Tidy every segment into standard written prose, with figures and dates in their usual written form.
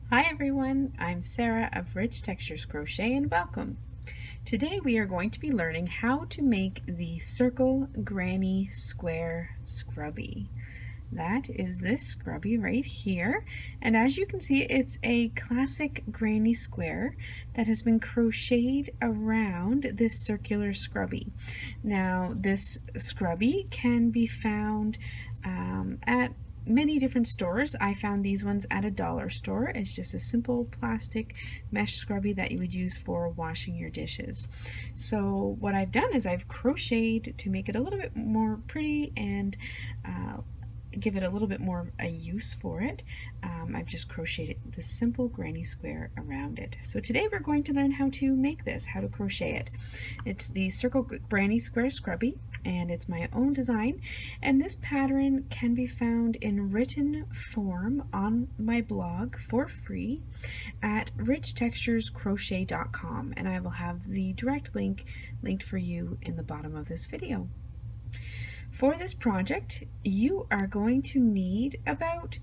Hi everyone, I'm Sarah of Rich Textures Crochet and welcome. Today we are going to be learning how to make the Circle Granny Square Scrubby. That is this scrubby right here, and as you can see it's a classic granny square that has been crocheted around this circular scrubby. Now this scrubby can be found at many different stores. I found these ones at a dollar store. It's just a simple plastic mesh scrubby that you would use for washing your dishes. So what I've done is I've crocheted to make it a little bit more pretty and give it a little bit more a use for it. I've just crocheted the simple granny square around it. So today we're going to learn how to make this, how to crochet it. It's the Circle Granny Square Scrubby, and it's my own design, and this pattern can be found in written form on my blog for free at richtexturescrochet.com, and I will have the direct link linked for you in the bottom of this video. For this project, you are going to need about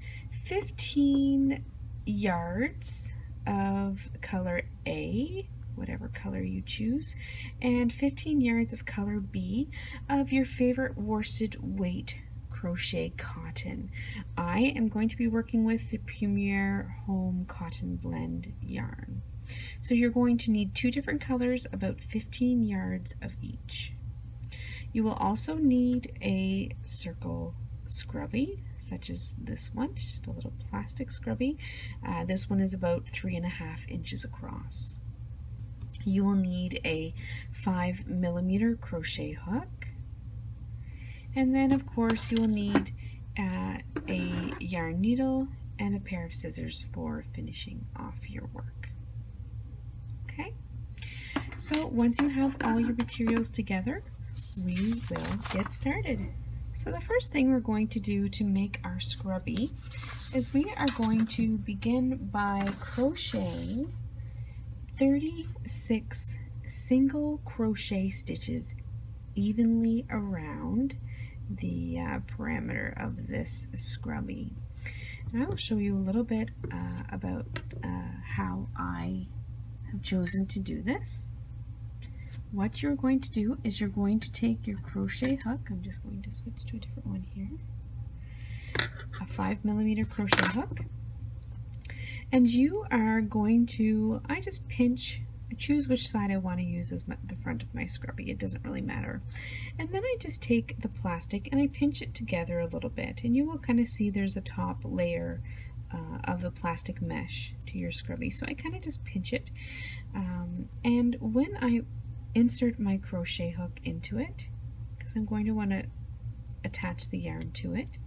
15 yards of color A, whatever color you choose, and 15 yards of color B of your favorite worsted weight crochet cotton. I am going to be working with the Premier Home Cotton Blend yarn. So you're going to need two different colors, about 15 yards of each. You will also need a circle scrubby, such as this one. It's just a little plastic scrubby. This one is about 3.5 inches across. You will need a 5mm crochet hook. And then, of course, you will need a yarn needle and a pair of scissors for finishing off your work. Okay? So once you have all your materials together, we will get started. So the first thing we're going to do to make our scrubby is we are going to begin by crocheting 36 single crochet stitches evenly around the perimeter of this scrubby. And I will show you a little bit about how I have chosen to do this. What you're going to do is you're going to take your crochet hook. I'm just going to switch to a different one here. A 5mm crochet hook. And you are going to, I just pinch, choose which side I want to use as the front of my scrubby. It doesn't really matter. And then I just take the plastic and I pinch it together a little bit. And you will kind of see there's a top layer of the plastic mesh to your scrubby. So I kind of just pinch it. And when I insert my crochet hook into it, because I'm going to want to attach the yarn to it,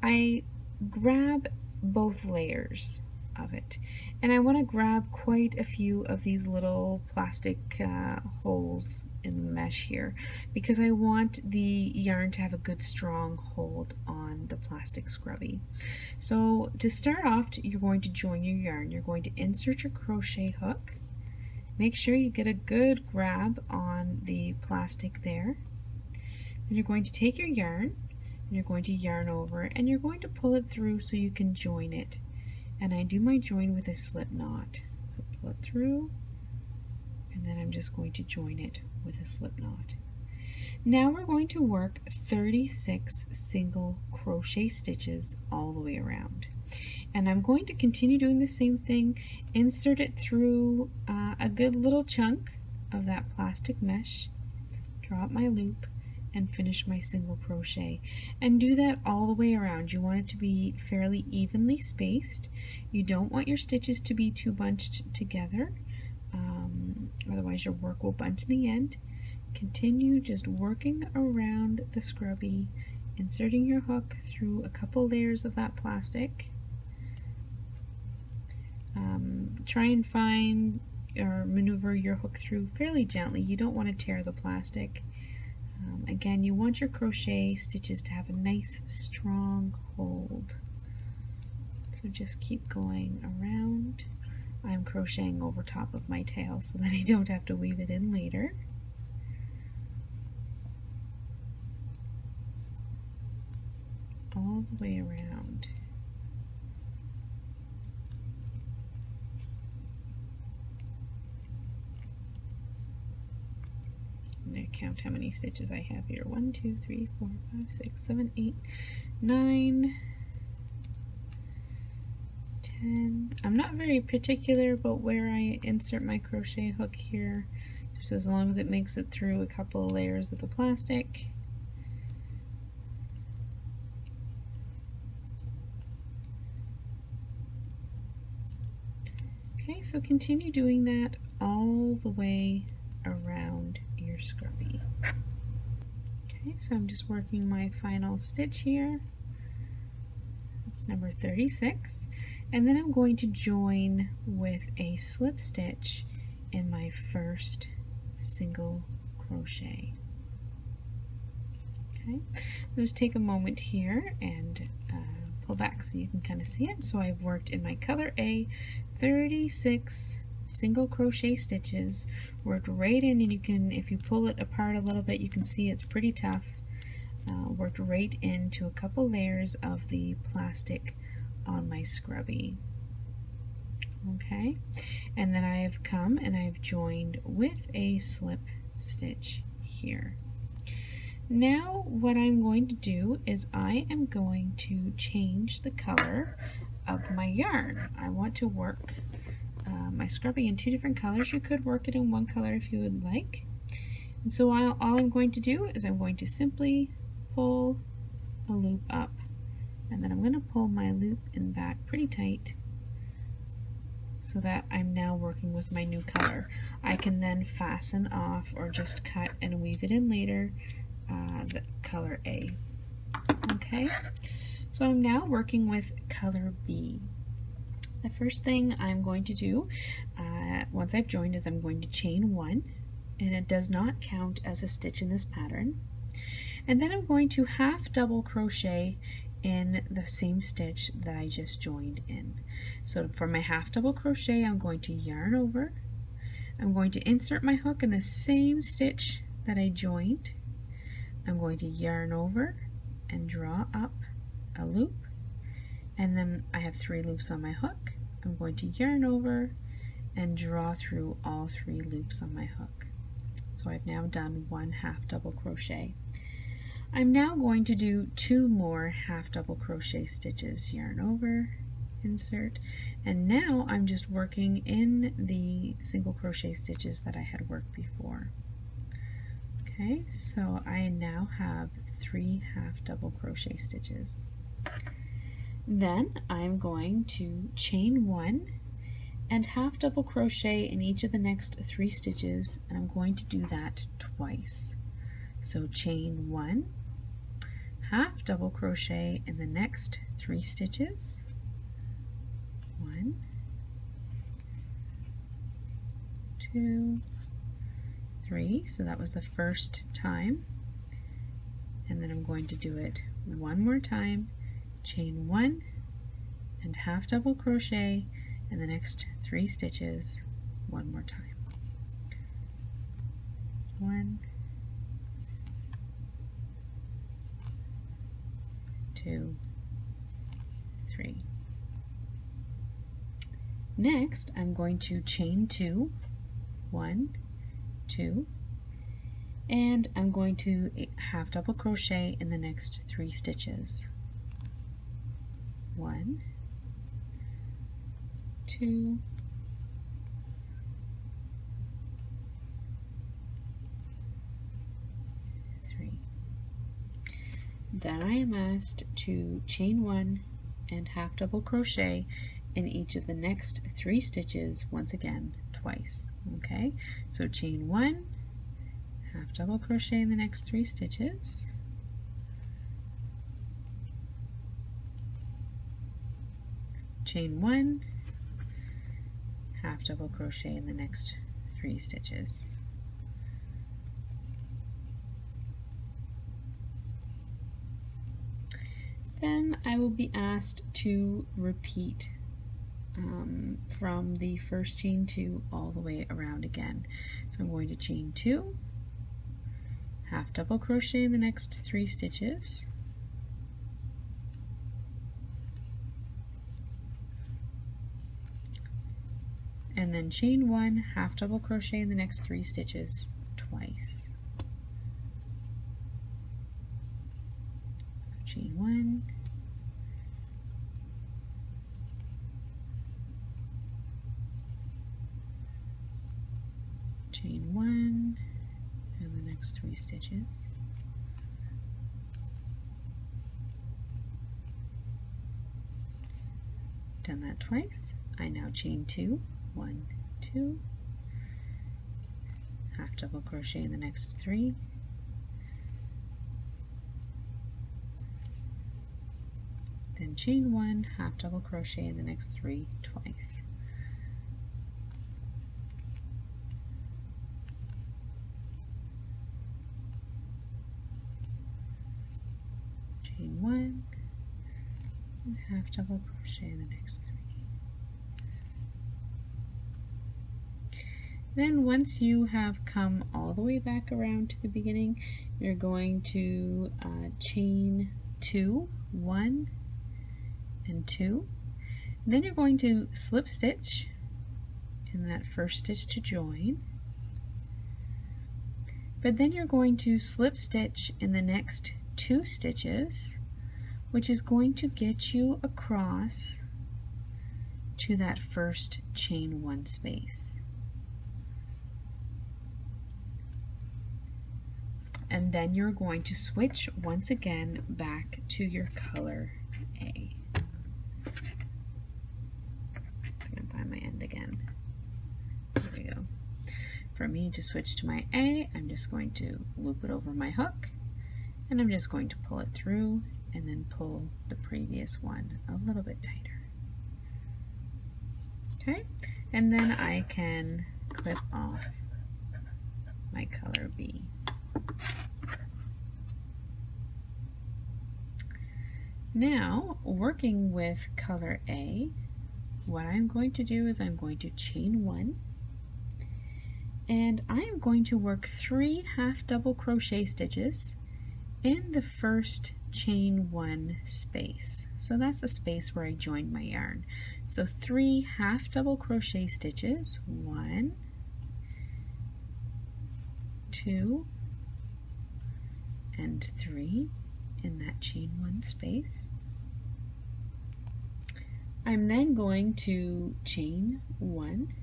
I grab both layers of it, and I want to grab quite a few of these little plastic holes in the mesh here, because I want the yarn to have a good strong hold on the plastic scrubby. So to start off, you're going to join your yarn. You're going to insert your crochet hook. Make sure you get a good grab on the plastic there. Then you're going to take your yarn and you're going to yarn over it, and you're going to pull it through so you can join it. And I do my join with a slip knot. So pull it through, and then I'm just going to join it with a slip knot. Now we're going to work 36 single crochet stitches all the way around. And I'm going to continue doing the same thing, insert it through a good little chunk of that plastic mesh, drop my loop, and finish my single crochet. And do that all the way around. You want it to be fairly evenly spaced. You don't want your stitches to be too bunched together, otherwise your work will bunch in the end. Continue just working around the scrubby, inserting your hook through a couple layers of that plastic. Try and find or maneuver your hook through fairly gently. You don't want to tear the plastic. Again, you want your crochet stitches to have a nice strong hold. So just keep going around. I'm crocheting over top of my tail so that I don't have to weave it in later. All the way around. count how many stitches I have here. 1, 2, 3, 4, 5, 6, 7, 8, 9, 10. I'm not very particular about where I insert my crochet hook here, just as long as it makes it through a couple of layers of the plastic. Okay, so continue doing that all the way around your scrubby. Okay, so I'm just working my final stitch here. That's number 36. And then I'm going to join with a slip stitch in my first single crochet. Okay, I'll just take a moment here and pull back so you can kind of see it. So I've worked in my color A 36 single crochet stitches, worked right in, and you can, if you pull it apart a little bit, you can see it's pretty tough. Worked right into a couple layers of the plastic on my scrubby. Okay, and then I have come and I've joined with a slip stitch here. Now what I'm going to do is I am going to change the color of my yarn. I want to work my scrubby in 2 different colors. You could work it in 1 color if you would like. And so all I'm going to do is I'm going to simply pull a loop up, and then I'm going to pull my loop in back pretty tight so that I'm now working with my new color. I can then fasten off or just cut and weave it in later the color A. Okay, so I'm now working with color B. The first thing I'm going to do once I've joined is I'm going to chain 1, and it does not count as a stitch in this pattern. And then I'm going to half double crochet in the same stitch that I just joined in. So for my half double crochet, I'm going to yarn over. I'm going to insert my hook in the same stitch that I joined. I'm going to yarn over and draw up a loop, and then I have 3 loops on my hook. I'm going to yarn over and draw through all 3 loops on my hook. So I've now done 1 half double crochet. I'm now going to do 2 more half double crochet stitches. Yarn over, insert, and now I'm just working in the single crochet stitches that I had worked before. Okay, so I now have 3 half double crochet stitches. Then I'm going to chain 1 and half double crochet in each of the next 3 stitches, and I'm going to do that twice. So chain 1, half double crochet in the next 3 stitches, 1, 2, 3, so that was the first time, and then I'm going to do it one more time, chain 1 and half double crochet in the next 3 stitches one more time. 1, 2, 3. Next, I'm going to chain 2, 1, 2, and I'm going to half double crochet in the next 3 stitches. 1, 2, 3. Then I am asked to chain 1 and half double crochet in each of the next 3 stitches once again twice. Okay, so chain 1, half double crochet in the next 3 stitches, chain 1, half double crochet in the next 3 stitches. Then I will be asked to repeat from the first chain 2 all the way around again. So I'm going to chain 2, half double crochet in the next 3 stitches, and then chain 1, half double crochet in the next 3 stitches twice. chain 1, chain 1, and the next 3 stitches. Done that twice. I now chain 2, 1, 2, half double crochet in the next 3, then chain 1, half double crochet in the next 3 twice. Chain 1, and half double crochet in the next 3. Then once you have come all the way back around to the beginning, you're going to chain 2, 1 and 2. And then you're going to slip stitch in that first stitch to join. But then you're going to slip stitch in the next 2 stitches, which is going to get you across to that first chain 1 space. And then you're going to switch once again back to your color A. I'm going to find my end again. There we go. For me to switch to my A, I'm just going to loop it over my hook, and I'm just going to pull it through and then pull the previous one a little bit tighter. Okay, and then I can clip off my color B. Now, working with color A, what I'm going to do is I'm going to chain 1, and I am going to work 3 half double crochet stitches in the first chain 1 space. So that's the space where I joined my yarn. So 3 half double crochet stitches, 1, 2, and 3 in that chain 1 space. I'm then going to chain 1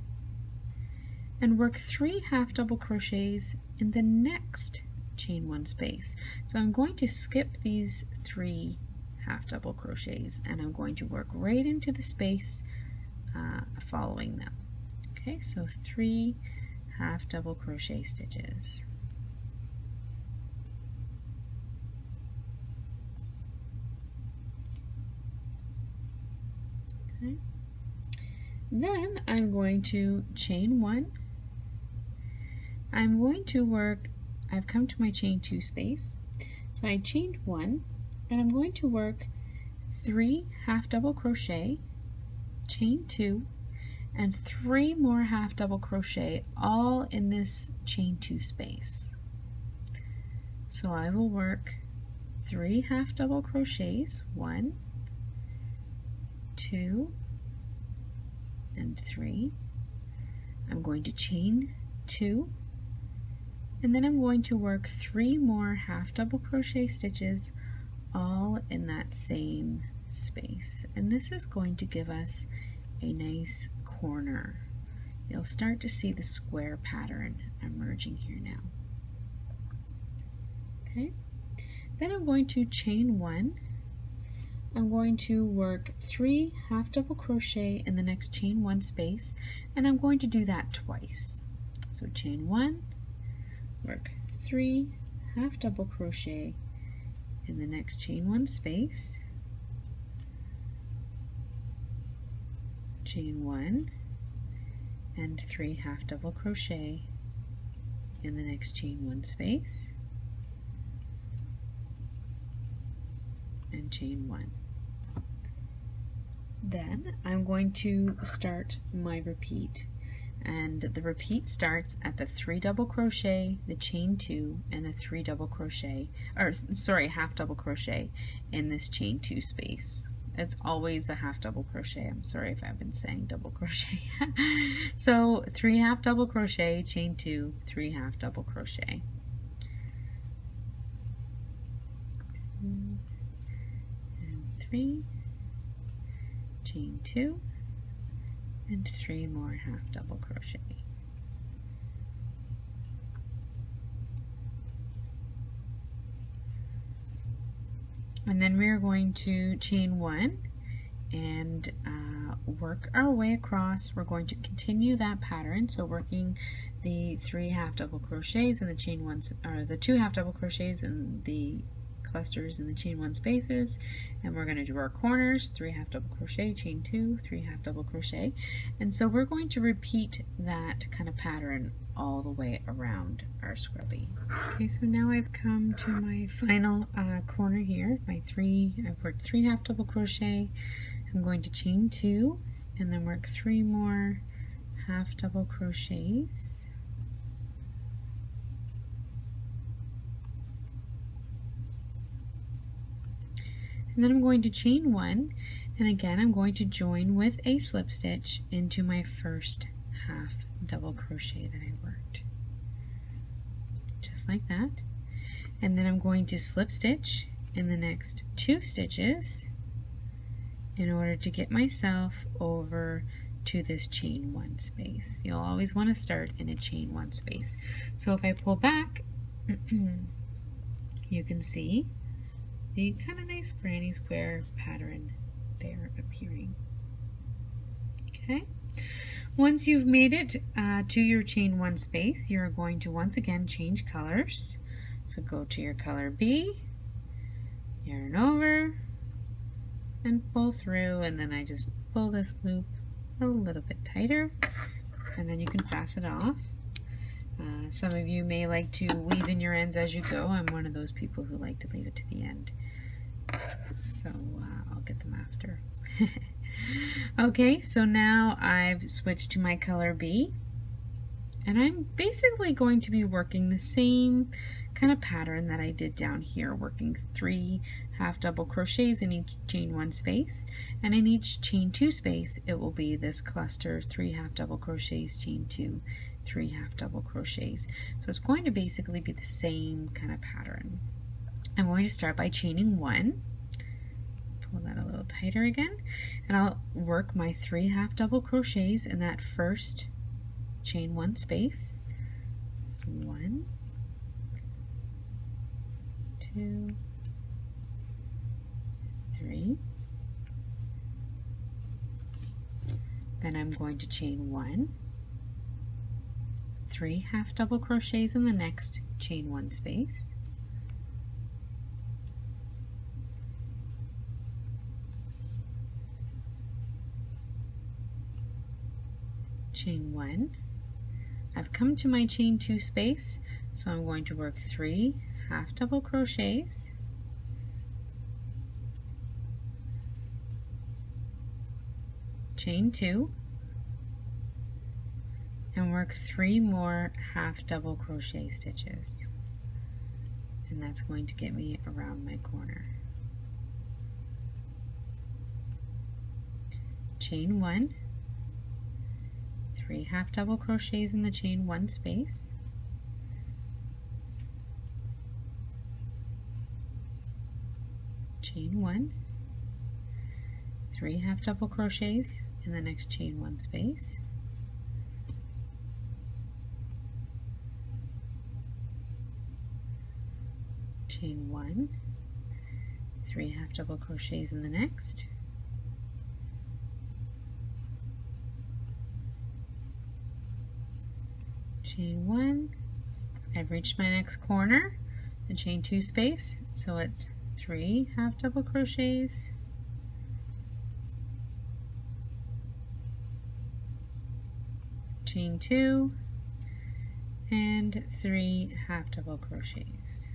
and work 3 half double crochets in the next chain 1 space. So I'm going to skip these 3 half double crochets and I'm going to work right into the space following them. Okay, so 3 half double crochet stitches. Okay. Then I'm going to chain 1. I'm going to work, I've come to my chain 2 space, so I chained 1 and I'm going to work 3 half double crochet, chain 2, and 3 more half double crochet all in this chain 2 space. So I will work 3 half double crochets, 1, 2, and 3. I'm going to chain 2, and then I'm going to work 3 more half double crochet stitches all in that same space, and this is going to give us a nice corner. You'll start to see the square pattern emerging here now. Okay, then I'm going to chain 1. I'm going to work 3 half double crochet in the next chain 1 space, and I'm going to do that twice. So chain 1, work 3 half double crochet in the next chain 1 space, chain 1, and 3 half double crochet in the next chain 1 space, and chain 1. Then I'm going to start my repeat, and the repeat starts at the 3 double crochet, the chain 2, and the 3 double crochet, or sorry, half double crochet in this chain 2 space. It's always a half double crochet. I'm sorry if I've been saying double crochet. So 3 half double crochet, chain 2, 3 half double crochet. 3, chain 2, and 3 more half double crochet. And then we're going to chain 1 and work our way across. We're going to continue that pattern, so working the 3 half double crochets and the chain 1, or the 2 half double crochets and the clusters in the chain 1 spaces, and we're going to do our corners, 3 half double crochet, chain 2, 3 half double crochet, and so we're going to repeat that kind of pattern all the way around our scrubby. Okay, so now I've come to my final corner here. I've worked 3 half double crochet. I'm going to chain 2 and then work 3 more half double crochets. And then I'm going to chain 1, and again I'm going to join with a slip stitch into my first half double crochet that I worked. Just like that. And then I'm going to slip stitch in the next 2 stitches in order to get myself over to this chain 1 space. You'll always want to start in a chain 1 space. So if I pull back, you can see the kind of nice granny square pattern there appearing. Okay. Once you've made it to your chain 1 space, you're going to once again change colors. So go to your color B, yarn over, and pull through, and then I just pull this loop a little bit tighter, and then you can pass it off. Some of you may like to weave in your ends as you go. I'm one of those people who like to leave it to the end. So I'll get them after. Okay, so now I've switched to my color B, and I'm basically going to be working the same kind of pattern that I did down here, working 3 half double crochets in each chain 1 space, and in each chain 2 space it will be this cluster, 3 half double crochets, chain 2, 3 half double crochets. So it's going to basically be the same kind of pattern. I'm going to start by chaining 1, pull that a little tighter again, and I'll work my 3 half double crochets in that first chain 1 space. 1, 2, 3. Then I'm going to chain 1, 3 half double crochets in the next chain 1 space. Chain 1. I've come to my chain 2 space, so I'm going to work 3 half double crochets, chain 2, and work 3 more half double crochet stitches, and that's going to get me around my corner. Chain 1, 3 half double crochets in the chain 1 space, chain 1, 3 half double crochets in the next chain 1 space, chain 1, 3 half double crochets in the next, chain 1. I've reached my next corner, the chain 2 space, so it's 3 half double crochets, chain 2, and 3 half double crochets.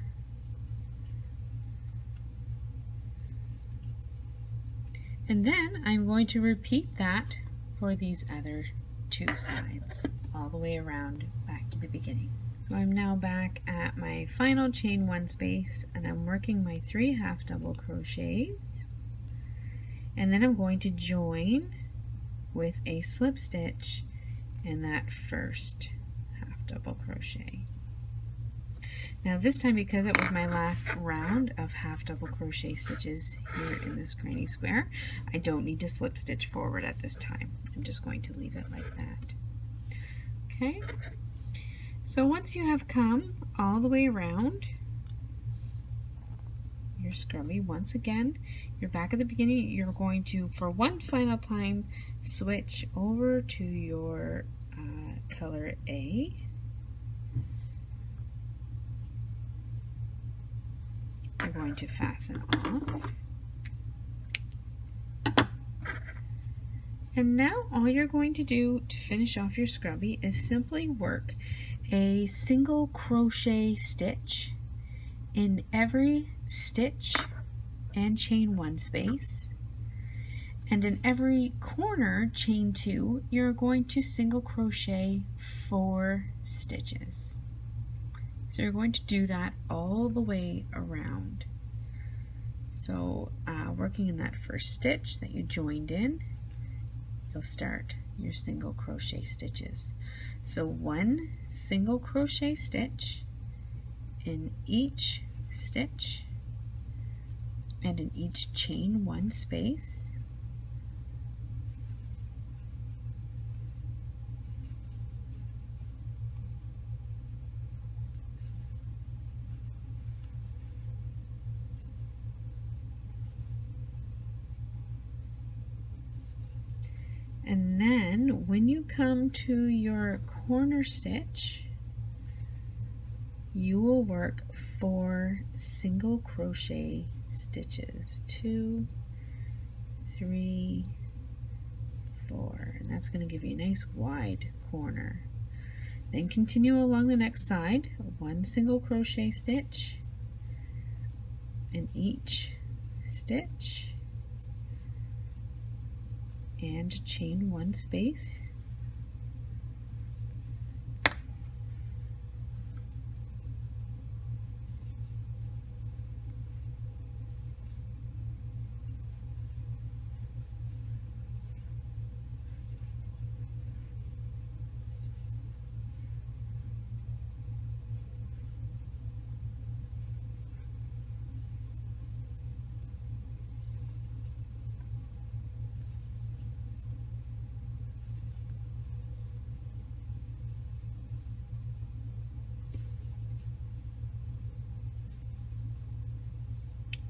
And then I'm going to repeat that for these other 2 sides all the way around back to the beginning. So I'm now back at my final chain 1 space, and I'm working my 3 half double crochets, and then I'm going to join with a slip stitch in that first half double crochet. Now this time, because it was my last round of half double crochet stitches here in this granny square, I don't need to slip stitch forward at this time. I'm just going to leave it like that. Okay, so once you have come all the way around your scrubby, once again, you're back at the beginning. You're going to, for one final time, switch over to your color A. You're going to fasten off. And now all you're going to do to finish off your scrubby is simply work a single crochet stitch in every stitch and chain 1 space, and in every corner chain 2. You're going to single crochet 4 stitches. So you're going to do that all the way around. So working in that first stitch that you joined in, you'll start your single crochet stitches. So 1 single crochet stitch in each stitch and in each chain 1 space. And then when you come to your corner stitch, you will work 4 single crochet stitches. 2, 3, 4, and that's going to give you a nice wide corner. Then continue along the next side, 1 single crochet stitch in each stitch and chain 1 space.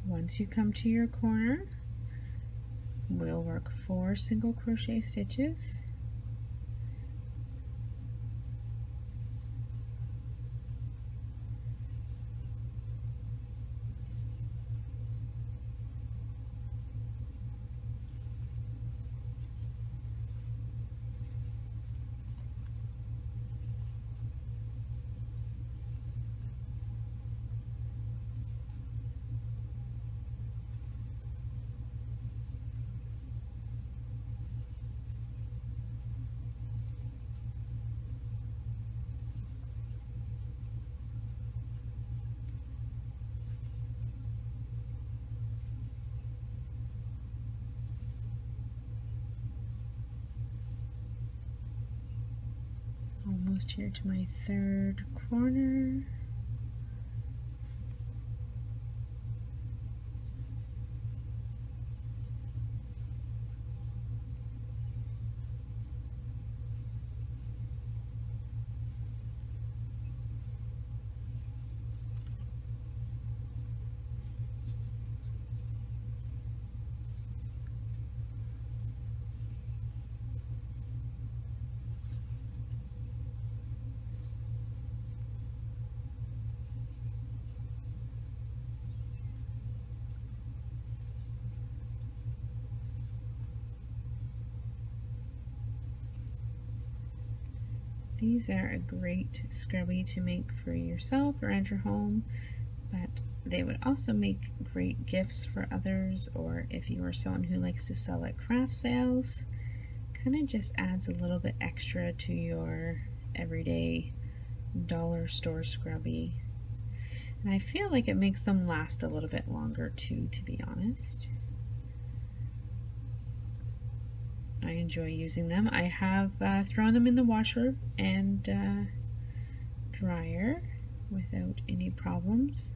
Once you come to your corner, we'll work 4 single crochet stitches. Almost here to my 3rd corner. These are a great scrubby to make for yourself or at your home, but they would also make great gifts for others, or if you are someone who likes to sell at craft sales, kind of just adds a little bit extra to your everyday dollar store scrubby. And I feel like it makes them last a little bit longer too, to be honest. I enjoy using them. I have thrown them in the washer and dryer, without any problems.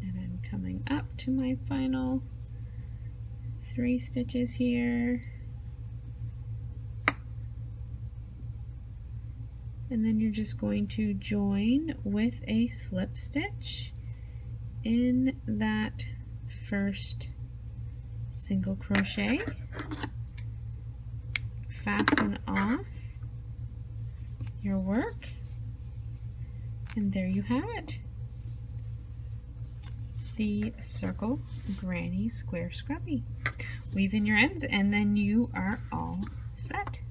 And I'm coming up to my final 3 stitches here. And then you're just going to join with a slip stitch in that first single crochet, fasten off your work, and there you have it, the circle granny square scrubby. Weave in your ends and then you are all set.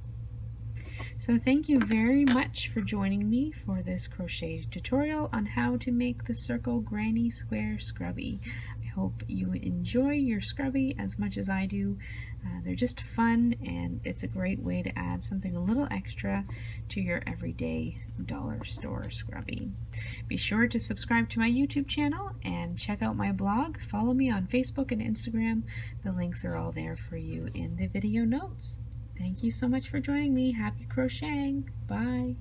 So thank you very much for joining me for this crochet tutorial on how to make the circle granny square scrubby. I hope you enjoy your scrubby as much as I do. They're just fun, and it's a great way to add something a little extra to your everyday dollar store scrubby. Be sure to subscribe to my YouTube channel and check out my blog. Follow me on Facebook and Instagram. The links are all there for you in the video notes. Thank you so much for joining me. Happy crocheting. Bye.